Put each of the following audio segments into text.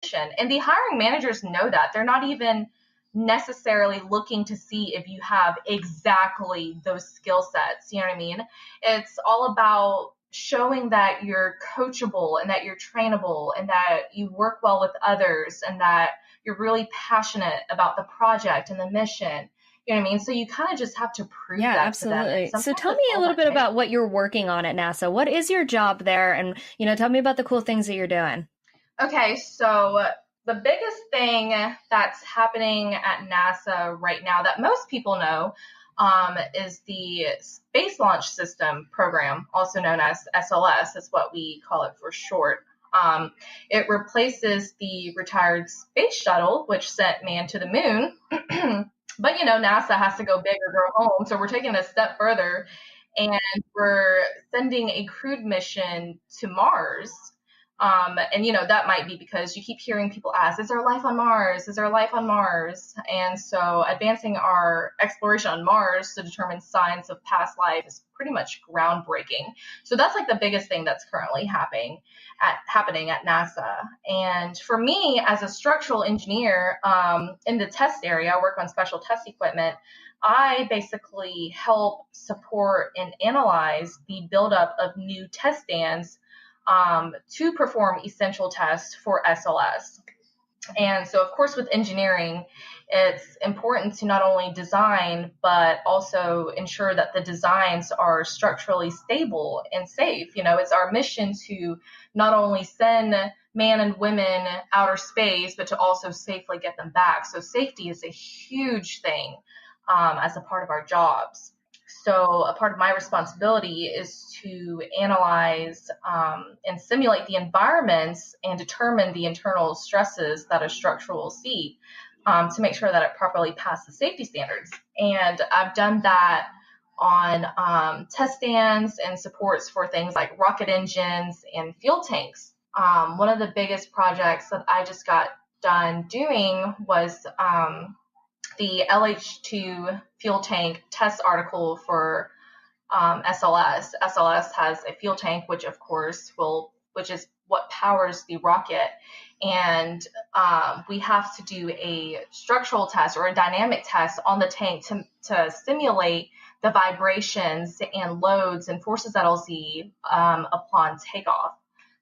mission. And the hiring managers know that. They're not even necessarily looking to see if you have exactly those skill sets. You know what I mean? It's all about showing that you're coachable and that you're trainable and that you work well with others and that you're really passionate about the project and the mission. You know what I mean? So you kind of just have to prove that absolutely. to them. So tell me a little bit about what you're working on at NASA. What is your job there? And, tell me about the cool things that you're doing. Okay, so the biggest thing that's happening at NASA right now that most people know is the Space Launch System program, also known as SLS. That's what we call it for short. It replaces the retired space shuttle, which sent man to the moon. But, NASA has to go big or go home. So we're taking a step further and we're sending a crewed mission to Mars. And, that might be because you keep hearing people ask, is there life on Mars? Is there life on Mars? And so advancing our exploration on Mars to determine signs of past life is pretty much groundbreaking. So that's like the biggest thing that's currently happening at NASA. And for me, as a structural engineer in the test area, I work on special test equipment. I basically help support and analyze the buildup of new test stands to perform essential tests for SLS. And so, of course, with engineering, it's important to not only design, but also ensure that the designs are structurally stable and safe. It's our mission to not only send man and women outer space, but to also safely get them back. So safety is a huge thing as a part of our jobs. So a part of my responsibility is to analyze and simulate the environments and determine the internal stresses that a structure will see to make sure that it properly passes safety standards. And I've done that on test stands and supports for things like rocket engines and fuel tanks. One of the biggest projects that I just got done doing was the LH2 fuel tank test article for SLS. SLS has a fuel tank, which of course which is what powers the rocket. And we have to do a structural test or a dynamic test on the tank to simulate the vibrations and loads and forces that it'll see upon takeoff.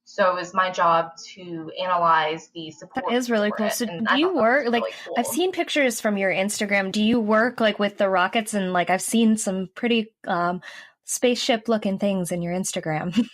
So it's my job to analyze the support. That is really cool. So do you work, really cool. I've seen pictures from your Instagram. Do you work with the rockets? And I've seen some pretty spaceship looking things in your Instagram.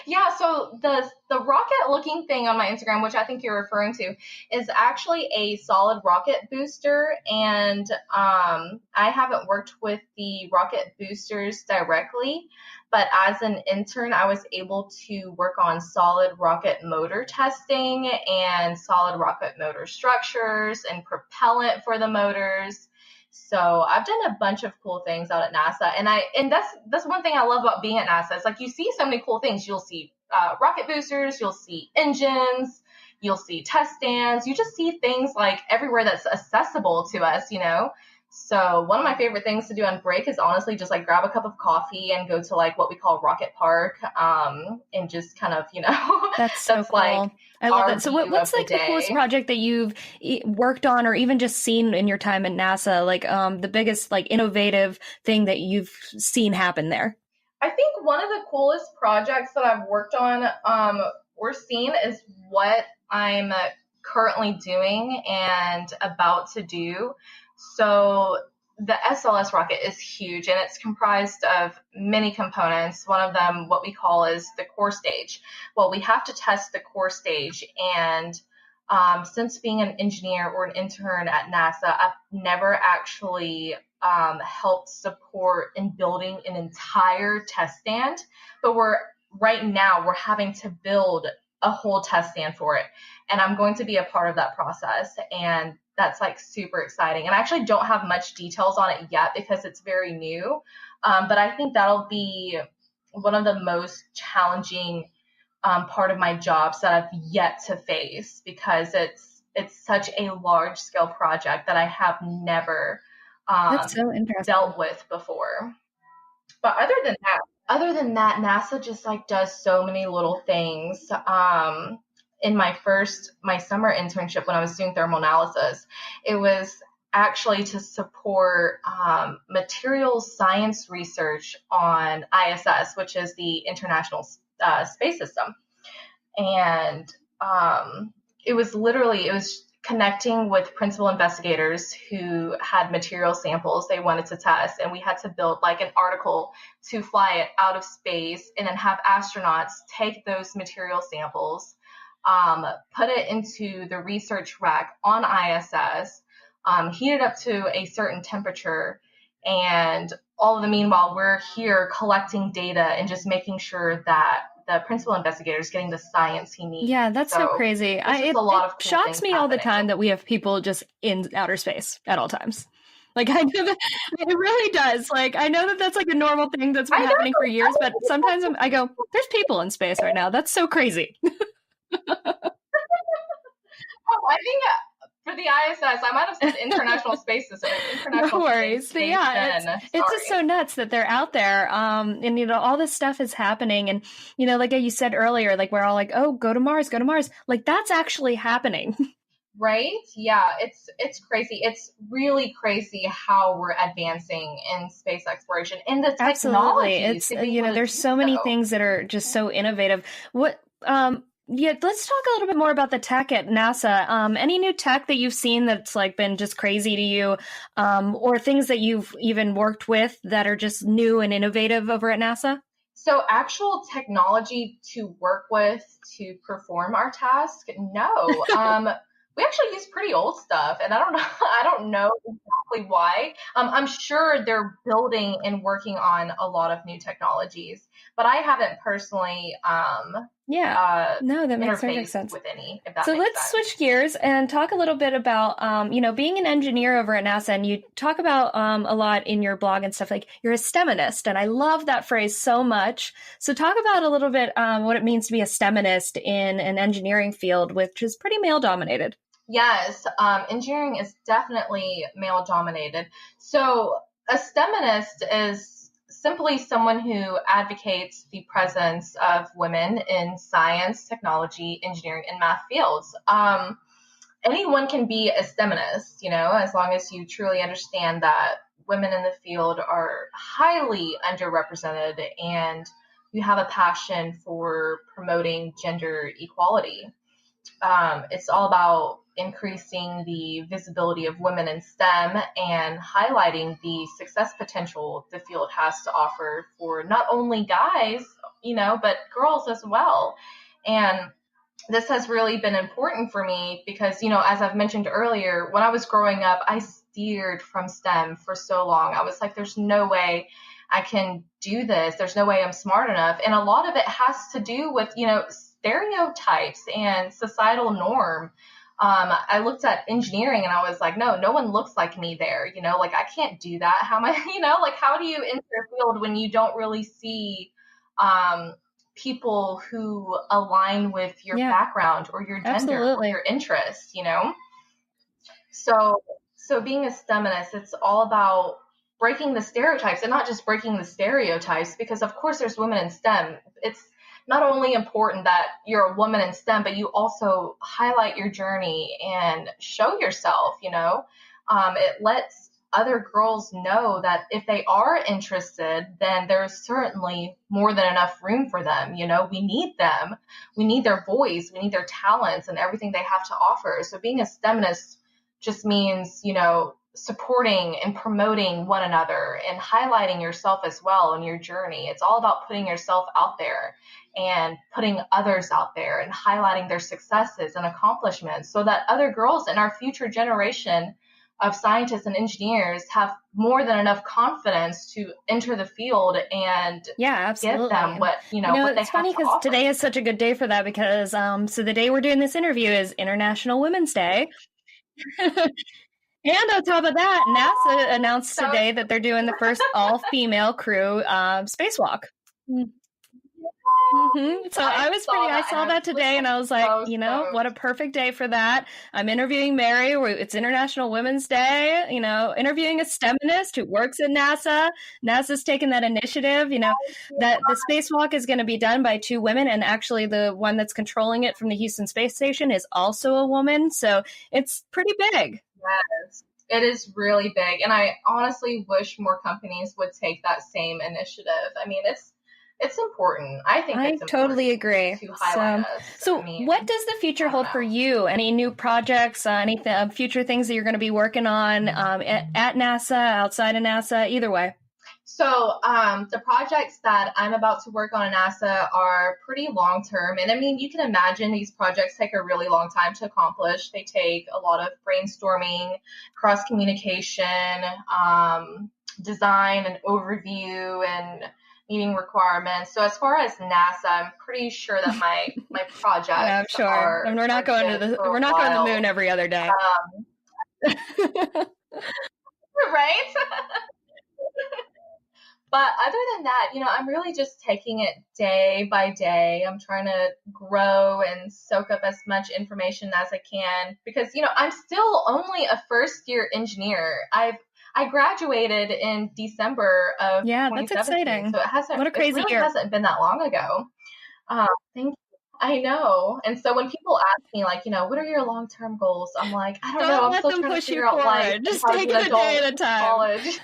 Yeah, so the rocket looking thing on my Instagram, which I think you're referring to, is actually a solid rocket booster. And I haven't worked with the rocket boosters directly, but as an intern, I was able to work on solid rocket motor testing and solid rocket motor structures and propellant for the motors. So I've done a bunch of cool things out at NASA, and that's one thing I love about being at NASA. It's you see so many cool things. You'll see rocket boosters, you'll see engines, you'll see test stands. You just see things everywhere that's accessible to us, So one of my favorite things to do on break is honestly just grab a cup of coffee and go to what we call Rocket Park, and just kind of, That's so cool. I love it. So what's the coolest project that you've worked on or even just seen in your time at NASA? The biggest innovative thing that you've seen happen there? I think one of the coolest projects that I've worked on or seen is what I'm currently doing and about to do. So the SLS rocket is huge, and it's comprised of many components. One of them, what we call, is the core stage. Well, we have to test the core stage, and since being an engineer or an intern at NASA, I've never actually helped support in building an entire test stand. But right now we're having to build a whole test stand for it, and I'm going to be a part of that process. And that's super exciting. And I actually don't have much details on it yet because it's very new. But I think that'll be one of the most challenging part of my jobs that I've yet to face, because it's such a large scale project that I have never that's so dealt with before. But other than that, NASA just does so many little things. in my summer internship when I was doing thermal analysis. It was actually to support materials science research on ISS, which is the International Space System. And it was connecting with principal investigators who had material samples they wanted to test. And we had to build like an article to fly it out of space and then have astronauts take those material samples, put it into the research rack on ISS, heat it up to a certain temperature. And all of the meanwhile, we're here collecting data and just making sure that the principal investigator is getting the science he needs. Yeah, that's so crazy. It shocks me all the time that we have people just in outer space at all times. Like, I know that it really does. Like, I know that that's like a normal thing that's been happening for years, but sometimes I go, there's people in space right now. That's so crazy. I think for the ISS, I might have said International Space System. No worries. Yeah, it's just so nuts that they're out there. And, you know, all this stuff is happening. And, you know, like you said earlier, like we're all like, oh, go to Mars. Like that's actually happening. Right? Yeah, it's crazy. It's really crazy how we're advancing in space exploration and the technology. Absolutely. It's, you know, there's so many things that are just so innovative. Yeah, let's talk a little bit more about the tech at NASA. Any new tech that you've seen that's like been just crazy to you, or things that you've even worked with that are just new and innovative over at NASA? So actual technology to work with to perform our task? No. We actually use pretty old stuff, and I don't know exactly why. I'm sure they're building and working on a lot of new technologies, but I haven't personally no, that makes perfect sense with any. So let's switch gears and talk a little bit about you know, being an engineer over at NASA. And you talk about a lot in your blog and stuff, like you're a STEMinist, and I love that phrase so much. So talk about a little bit what it means to be a STEMinist in an engineering field, which is pretty male dominated. Yes, engineering is definitely male dominated. So a STEMinist is simply someone who advocates the presence of women in science, technology, engineering, and math fields. Anyone can be a STEMinist, you know, as long as you truly understand that women in the field are highly underrepresented and you have a passion for promoting gender equality. It's all about increasing the visibility of women in STEM and highlighting the success potential the field has to offer for not only guys, you know, but girls as well. And this has really been important for me because, you know, as I've mentioned earlier, when I was growing up, I steered from STEM for so long. I was like, there's no way I can do this. There's no way I'm smart enough. And a lot of it has to do with, you know, stereotypes and societal norm. I looked at engineering and I was like, no one looks like me there. You know, like I can't do that. How am I, you know, like how do you enter a field when you don't really see people who align with your background or your gender or your interests, you know? So being a STEMinist, it's all about breaking the stereotypes, and not just breaking the stereotypes, because of course there's women in STEM. It's not only important that you're a woman in STEM, but you also highlight your journey and show yourself, you know. It lets other girls know that if they are interested, then there's certainly more than enough room for them. You know, we need them. We need their voice. We need their talents and everything they have to offer. So being a STEMinist just means, you know, supporting and promoting one another and highlighting yourself as well in your journey. It's all about putting yourself out there and putting others out there and highlighting their successes and accomplishments so that other girls in our future generation of scientists and engineers have more than enough confidence to enter the field and give them what, you know, what they it's funny because today is such a good day for that because so the day we're doing this interview is International Women's Day. And on top of that, NASA announced today that they're doing the first all-female crew spacewalk. So I saw that today and I was like, what a perfect day for that. I'm interviewing Mary. It's International Women's Day, interviewing a STEMinist who works at NASA. NASA's taken that initiative, that the spacewalk is going to be done by 2 women. And actually the one that's controlling it from the Houston Space Station is also a woman. So it's pretty big. Yes. It is really big. And I honestly wish more companies would take that same initiative. I mean, it's important. I think it's important. I totally agree. To highlight us. So what does the future hold for you? Any new projects, any future things that you're going to be working on at NASA, outside of NASA, either way? So the projects that I'm about to work on at NASA are pretty long term. And I mean, you can imagine these projects take a really long time to accomplish. They take a lot of brainstorming, cross communication, design and overview, and meeting requirements. So as far as NASA, I'm pretty sure that my projects I'm sure. And we're not going to the moon every other day. Right? But other than that, I'm really just taking it day by day. I'm trying to grow and soak up as much information as I can because, I'm still only a first-year engineer. I graduated in December of 2017. That's exciting. So it really hasn't been that long ago. Thank you. I know. And so when people ask me, like, what are your long-term goals? I'm like, I don't know. I'm still trying to figure out, like, just take it a day at a time. College,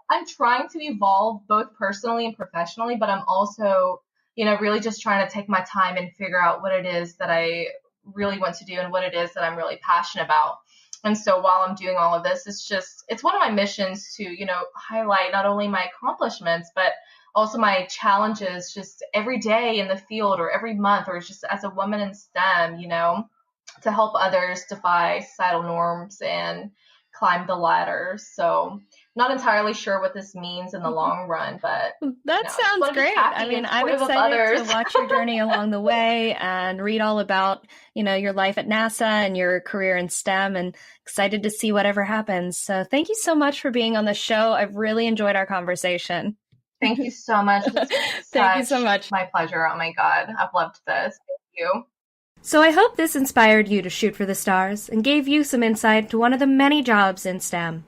I'm trying to evolve both personally and professionally, but I'm also, really just trying to take my time and figure out what it is that I really want to do and what it is that I'm really passionate about. And so while I'm doing all of this, it's one of my missions to, highlight not only my accomplishments, but also my challenges just every day in the field or every month or just as a woman in STEM, to help others defy societal norms and climb the ladder. So not entirely sure what this means in the long run, but that sounds great. I mean, I'm excited to watch your journey along the way and read all about, your life at NASA and your career in STEM, and excited to see whatever happens. So thank you so much for being on the show. I've really enjoyed our conversation. Thank you so much. Thank you so much. My pleasure. Oh my God. I've loved this. Thank you. So I hope this inspired you to shoot for the stars and gave you some insight to one of the many jobs in STEM.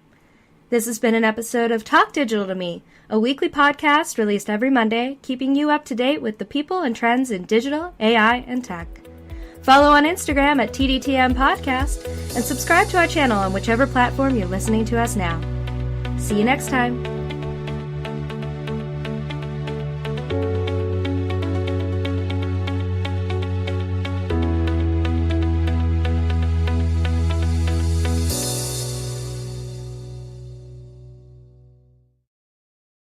This has been an episode of Talk Digital to Me, a weekly podcast released every Monday, keeping you up to date with the people and trends in digital, AI, and tech. Follow on Instagram at TDTM Podcast and subscribe to our channel on whichever platform you're listening to us now. See you next time.